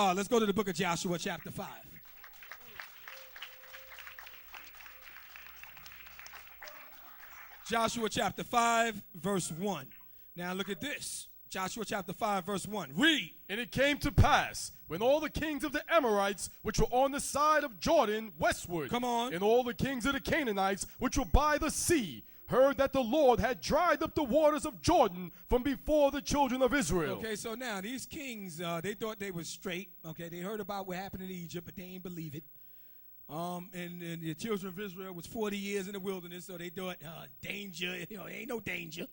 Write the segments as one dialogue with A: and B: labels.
A: Let's go to the book of Joshua, chapter 5. Joshua chapter 5, verse 1. Now look at this. Joshua chapter 5, verse 1. Read.
B: And it came to pass, when all the kings of the Amorites, which were on the side of Jordan westward,
A: Come on.
B: and all the kings of the Canaanites, which were by the sea, heard that the Lord had dried up the waters of Jordan from before the children of Israel.
A: Okay, so now these kings, they thought they were straight. Okay, they heard about what happened in Egypt, but they ain't believe it. And the children of Israel was 40 years in the wilderness, so they thought, danger, ain't no danger.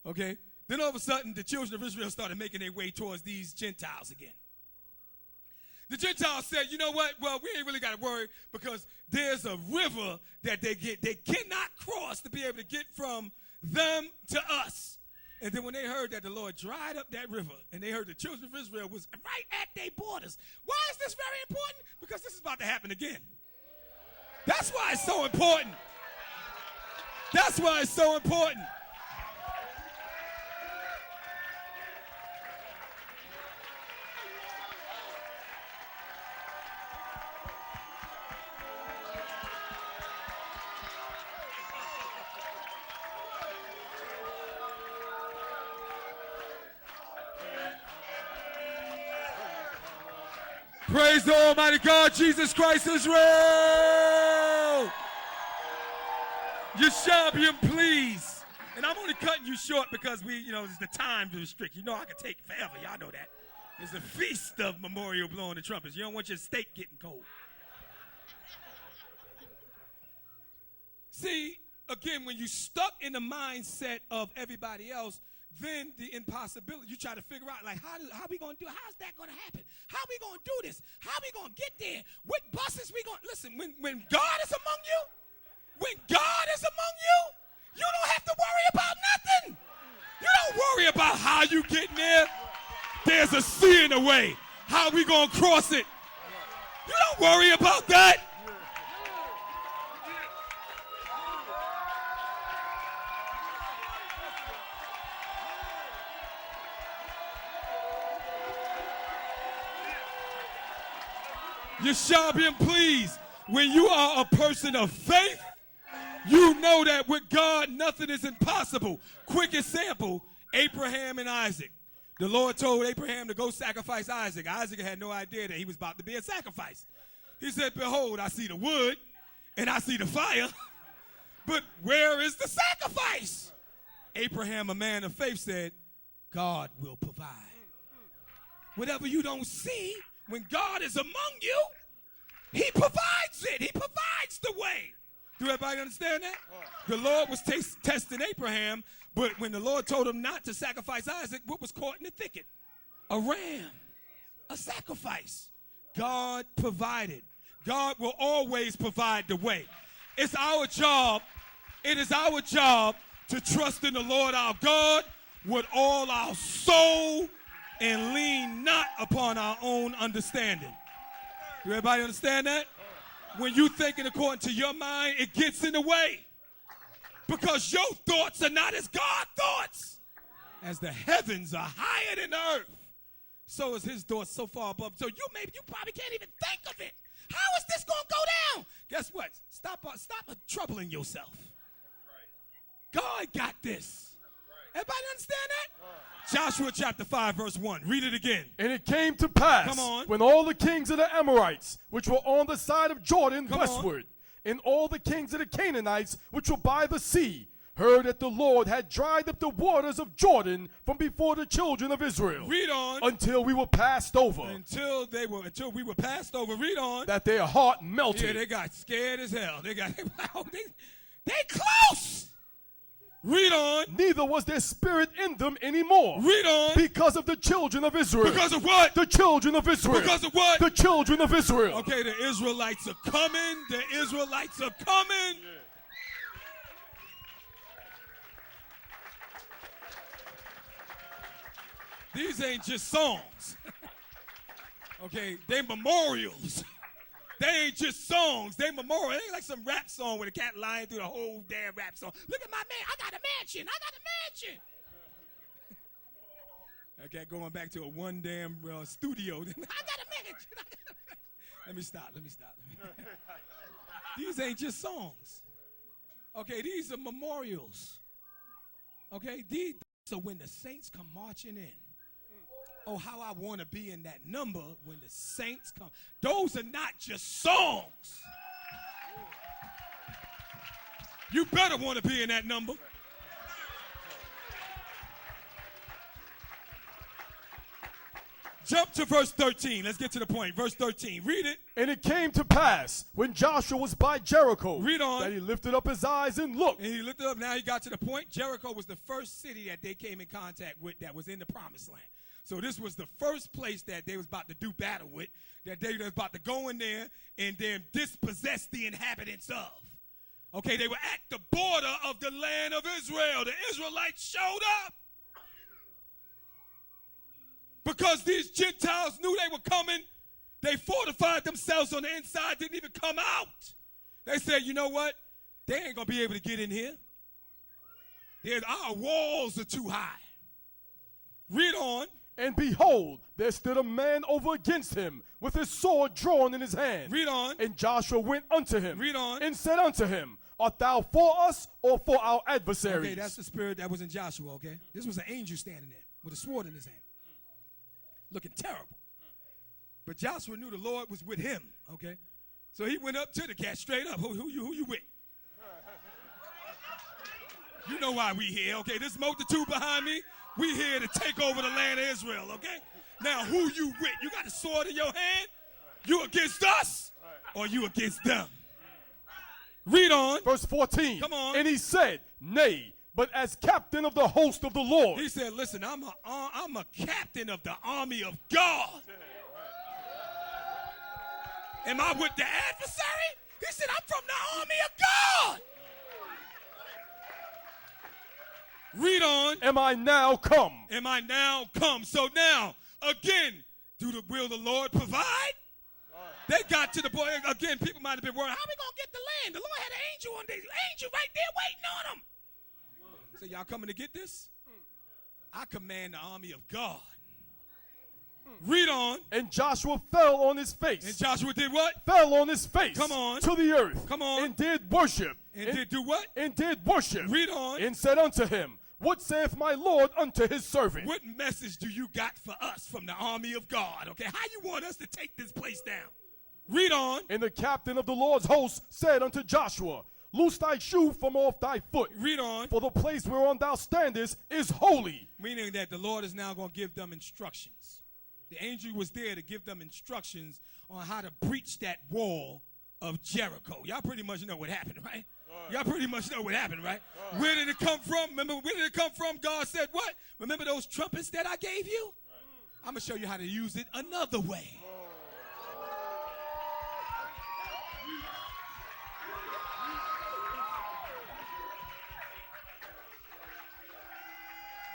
A: Okay, then all of a sudden, the children of Israel started making their way towards these Gentiles again. The Gentiles said, you know what? Well, we ain't really got to worry because there's a river that they cannot cross to be able to get from them to us. And then when they heard that the Lord dried up that river and they heard the children of Israel was right at their borders. Why is this very important? Because this is about to happen again. That's why it's so important. That's why it's so important. Praise the Almighty God, Jesus Christ is real. You shall be pleased. And I'm only cutting you short because it's the time to restrict. You know I can take forever. Y'all know that. It's a feast of memorial blowing the trumpets. You don't want your steak getting cold. See, again, when you're stuck in the mindset of everybody else, then the impossibility, you try to figure out, like, how we going to do it? How's that going to happen? How we going to do this? How we going to get there? What buses we going to, listen, when God is among you, you don't have to worry about nothing. You don't worry about how you get there. There's a sea in the way. How we going to cross it? You don't worry about that. You shall be pleased. When you are a person of faith, you know that with God, nothing is impossible. Quick example, Abraham and Isaac. The Lord told Abraham to go sacrifice Isaac. Isaac had no idea that he was about to be a sacrifice. He said, behold, I see the wood and I see the fire, but where is the sacrifice? Abraham, a man of faith, said, God will provide. Whatever you don't see, when God is among you, he provides it. He provides the way. Do everybody understand that? The Lord was testing Abraham, but when the Lord told him not to sacrifice Isaac, what was caught in the thicket? A ram, a sacrifice. God provided. God will always provide the way. It's our job. It is our job to trust in the Lord our God with all our soul and lean not upon our own understanding. Do everybody understand that? When you thinking according to your mind, it gets in the way. Because your thoughts are not as God's thoughts. As the heavens are higher than the earth, so is his thoughts so far above. So you probably can't even think of it. How is this going to go down? Guess what? Stop troubling yourself. God got this. Everybody understand that? Joshua chapter 5, verse 1. Read it again.
B: And it came to pass,
A: Come on.
B: when all the kings of the Amorites, which were on the side of Jordan westward, and all the kings of the Canaanites, which were by the sea, heard that the Lord had dried up the waters of Jordan from before the children of Israel.
A: Read on.
B: Until we were passed over.
A: Until we were passed over. Read on.
B: That their heart melted.
A: Yeah, they got scared as hell. They close. Read on.
B: Neither was there spirit in them anymore.
A: Read on.
B: Because of the children of Israel.
A: Because of what?
B: The children of Israel.
A: Because of what?
B: The children of Israel.
A: Okay, the Israelites are coming. The Israelites are coming. Yeah. These ain't just songs. Okay, they memorials. They ain't just songs. They memorial. It ain't like some rap song with a cat lying through the whole damn rap song. Look at my man. I got a mansion. Okay, going back to a one damn studio. I gotta make it. Let me stop. These ain't just songs. Okay, these are memorials. Okay, these are when the saints come marching in. Oh, how I want to be in that number when the saints come. Those are not just songs. You better want to be in that number. Jump to verse 13. Let's get to the point. Verse 13. Read it.
B: And it came to pass when Joshua was by Jericho.
A: Read on.
B: That he lifted up his eyes and looked.
A: And he lifted up. Now he got to the point. Jericho was the first city that they came in contact with that was in the promised land. So this was the first place that they was about to do battle with, that they was about to go in there and then dispossess the inhabitants of. Okay, they were at the border of the land of Israel. The Israelites showed up. Because these Gentiles knew they were coming, they fortified themselves on the inside, didn't even come out. They said, you know what? They ain't going to be able to get in here. Our walls are too high. Read on.
B: And behold, there stood a man over against him with his sword drawn in his hand.
A: Read on.
B: And Joshua went unto him.
A: Read on.
B: And said unto him, art thou for us or for our adversaries?
A: Okay, that's the spirit that was in Joshua, okay? This was an angel standing there with a sword in his hand. Looking terrible. But Joshua knew the Lord was with him, okay? So he went up to the cat straight up. Who you with? You know why we here, okay? This multitude behind me, we here to take over the land of Israel, okay? Now, who you with? You got a sword in your hand? You against us or you against them? Read on.
B: Verse 14.
A: Come on.
B: And he said, nay, but as captain of the host of the Lord.
A: He said, listen, I'm a captain of the army of God. Am I with the adversary? He said, I'm from the army of God. Read on.
B: Am I now come?
A: Am I now come? So now, again, will the Lord provide? They got to the point, again, people might have been worried, how are we going to get the land? The Lord had an angel on there, angel right there waiting on them. So y'all coming to get this? I command the army of God. Read on.
B: And Joshua fell on his face.
A: And Joshua did what?
B: Fell on his face.
A: Come on.
B: To the earth.
A: Come on.
B: And did worship.
A: And did do what?
B: And did worship.
A: Read on.
B: And said unto him, what saith my Lord unto his servant?
A: What message do you got for us from the army of God? Okay, how you want us to take this place down? Read on.
B: And the captain of the Lord's host said unto Joshua, loose thy shoe from off thy foot.
A: Read on.
B: For the place whereon thou standest is holy.
A: Meaning that the Lord is now going to give them instructions. The angel was there to give them instructions on how to breach that wall of Jericho. Y'all pretty much know what happened, right? Y'all pretty much know what happened, right? Where did it come from? Remember, where did it come from? God said what? Remember those trumpets that I gave you? I'm going to show you how to use it another way.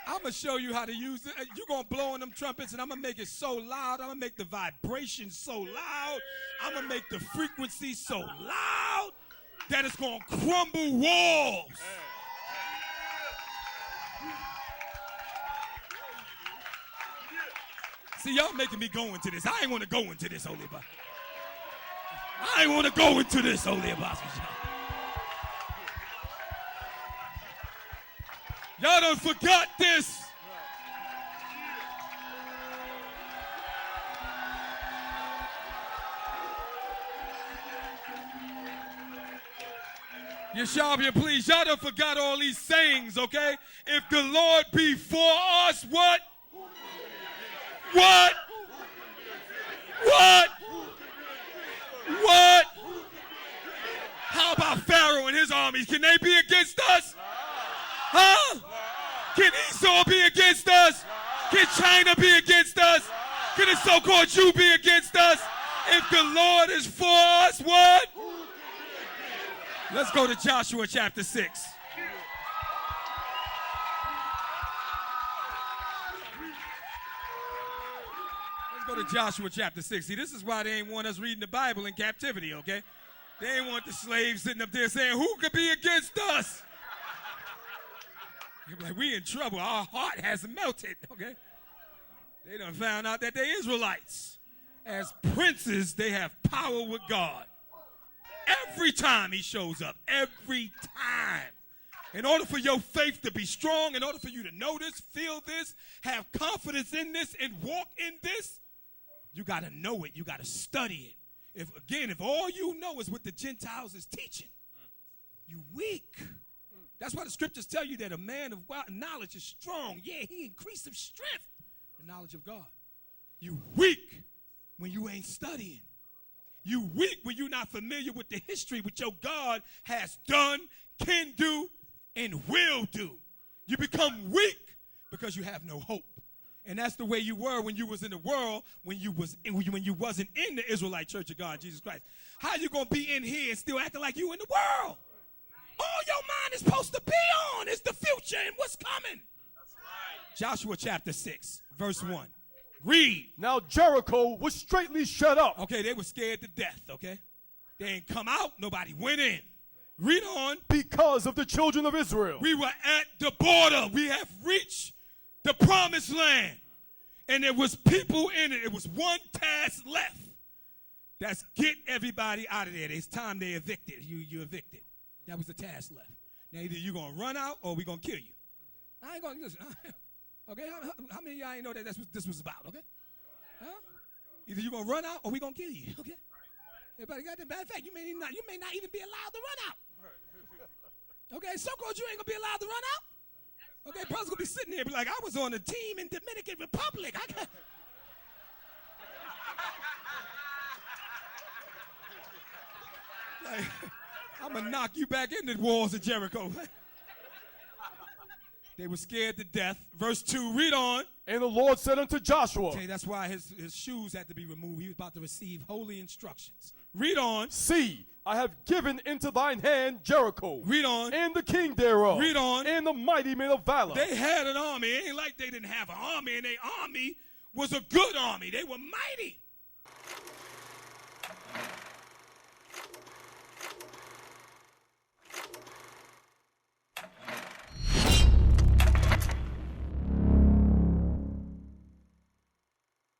A: I'm going to show you how to use it. You're going to blow on them trumpets, and I'm going to make it so loud. I'm going to make the vibration so loud. I'm going to make the frequency so loud that it's going to crumble walls. See, y'all making me go into this. I ain't want to go into this, Holy Apostle. I ain't want to go into this, Holy Apostle. Y'all done forgot this. You shall be pleased. Y'all done forgot all these sayings, okay? If the Lord be for us, what? What? What? What? How about Pharaoh and his armies? Can they be against us? Huh? Can Esau be against us? Can China be against us? Can the so-called Jew be against us? If the Lord is for us, what? Let's go to Joshua chapter 6. Let's go to Joshua chapter 6. See, this is why they ain't want us reading the Bible in captivity, okay? They ain't want the slaves sitting up there saying, who could be against us? You're like, we in trouble. Our heart has melted, okay? They done found out that they Israelites. As princes, they have power with God. Every time he shows up, every time. In order for your faith to be strong, in order for you to know this, feel this, have confidence in this, and walk in this, you got to know it. You got to study it. If all you know is what the Gentiles is teaching, you weak. That's why the scriptures tell you that a man of knowledge is strong. Yeah, he increased of strength, the knowledge of God. You weak when you ain't studying. You weak when you're not familiar with the history, what your God has done, can do, and will do. You become weak because you have no hope. And that's the way you were when you was in the world, when you wasn't in the Israelite Church of God, Jesus Christ. How you going to be in here and still acting like you in the world? All your mind is supposed to be on is the future and what's coming. That's right. Joshua chapter 6, verse 1. Read.
B: Now Jericho was straightly shut up.
A: Okay, they were scared to death, okay? They ain't come out. Nobody went in. Read on.
B: Because of the children of Israel.
A: We were at the border. We have reached the promised land. And there was people in it. It was one task left. That's get everybody out of there. It's time they evicted. You evicted. That was the task left. Now either you're going to run out or we're going to kill you. I ain't going to listen. Okay, how many of y'all ain't know that that's what this was about, okay? Huh? Either you're going to run out or we're going to kill you, okay? Everybody got that? Matter of fact, you may not even be allowed to run out. Okay, so-called you ain't going to be allowed to run out. Okay, brother's going to be sitting there and be like, I was on a team in Dominican Republic. Like, I'm going to knock you back into the walls of Jericho. They were scared to death. Verse 2, read on.
B: And the Lord said unto Joshua.
A: Okay, that's why his shoes had to be removed. He was about to receive holy instructions. Read on.
B: See, I have given into thine hand Jericho.
A: Read on.
B: And the king thereof.
A: Read on.
B: And the mighty men of valor.
A: They had an army. It ain't like they didn't have an army, and their army was a good army. They were mighty.